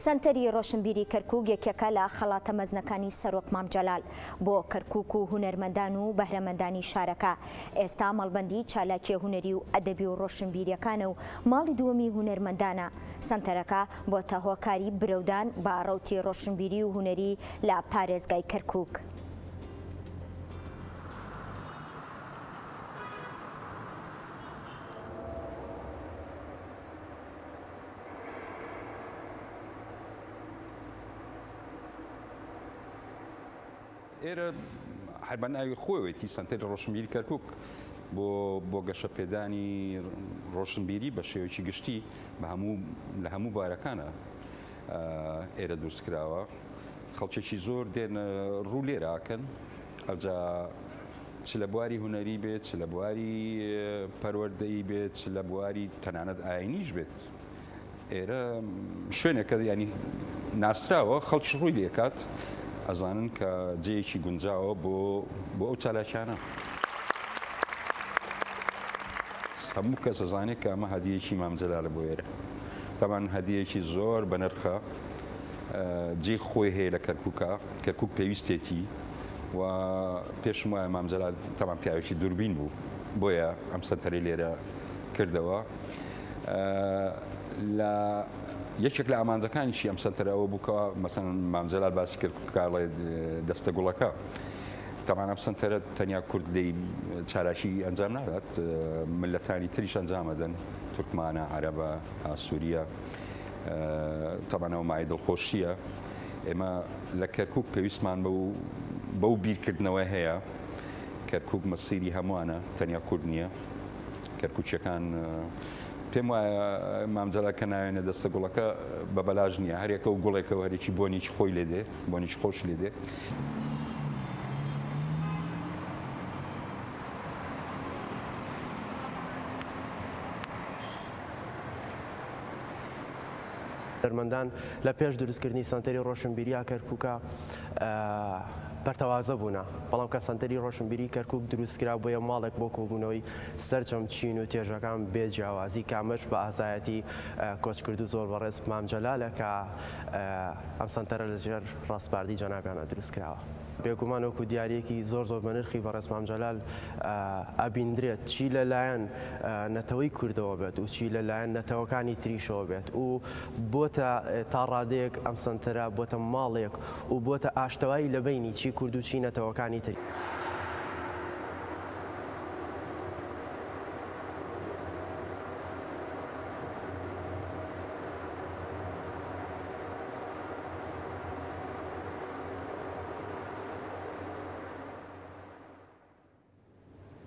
سنتەری ڕۆشنبیری کەرکووک یەکێکە لە خەڵاتە مەزنەکانی سەرۆک مام جەلال بۆ کەرکووک و هونەرمەندان و بەهرەمەندانی شارەکە. ئێستا مەڵبەندی چالاکیە هونەری و ئەدەبی و ڕۆشنبیریەکانە و ماڵی دووەمی هونەرمەندانە. سنتەرەکە بۆتە هۆکاری برەودان بە ڕەوتی ڕۆشنبیری و هونەری لە پارێزگای کەرکووک. ئێرە هەربەناوی خۆیەتی سنتەری ڕۆشنبیری کەرکووک بۆ گەشەپێدانی ڕۆشنبیری بە شێوەیەکی گشتی لە هەموو بارەکانە ئێرە دروستکراوە. خەڵکێکی زۆر دێن ڕوو لێراکەن، ئەوجا چ لە بواری هونەری بێت، چ لە بواری پەروەردەیی بێت، چ لە بواری تەنانەت ئاینیش بێت. ئێرە شوێنێکە ینی ناسراوە خەڵکی ڕووی لێکات، ئەزانن کە جێیەکی گونجاوە بۆ ئەو چالاکیانە. هەموو کەس ئەزانێت کە ئەمە هەدیەیەکی مام جەلالە بۆ ئێرە. تەمان هەدیەیەکی زۆر بەنرخە، جێی خۆی هەیە لە کەرکووکە، کەرکووک پێویستێتی و پێشم وایە مام جەلال تەمان پیاوێکی دووربین بوو، بۆیە ئەم سەنتەرەی لێرە کردەوە. لە یەکێک لە ئامانجەکانیشی ئەم سەنتەرەوە بووکەوە مەسەن مام جەلال باسی کرد کاڵێ دەستە گوڵەکە. تەمان ئەم سەنتەرە تەنیا کورد لێی چاراشی ئەنجام نادات، ملەتانی تریش ئەنجامەدەن، تورکمانە، عەرەبە، سووریە. تەمانەوە مای دڵخۆشیە. ئێمە لە کەرکووک پێویستمان بەو بیرکردنەوە هەیە. کەرکووک مەسیری هەمووانە، تەنیا کورد نییە. کەرکووچیەکان پێم وایە مام جەلال کە ناوێنە دەستە گوڵەکە بە بەلاژ نییە، هەرێکە و گوڵێکەوە هەرێکی بۆنیی خۆی لێ دێ، بۆنیی خۆش لێ دێ. هونەرمەندان لە پێش دروستکردنی سنتەری ڕۆشنبیریە کەرکووکە بەرتەوازە بوونە، بەڵام کە سنتەری ڕۆشنبیری کەرکووک دروستکرا بۆیە ماڵێک بۆ کۆبوونەوەی سەرجەم چین و تێژەکان بێ جیاوازی کامەش بە ئازایەتی کۆچکرد و زۆر بەڕێز مام جەلالە کە ئەم سنتەرە لەژێر ڕاستپاردی جەنابیانە دروستکراوە. بێگومان وەکو دیارەیەکی زۆر بە نرخی بەڕێز مام جەلال ئەبیندرێت، چی لەلایەن نەتەوەی کوردەوە بێت و چی لەلایەن نەتەوەکانی تریشەوە بێت و بۆتە تا ڕادەیەک ئەم سنتەرە بۆتە ماڵێک و بۆتە ئاشتەوایی لە بینی چی کورد و چی نەتەوەکانی تری.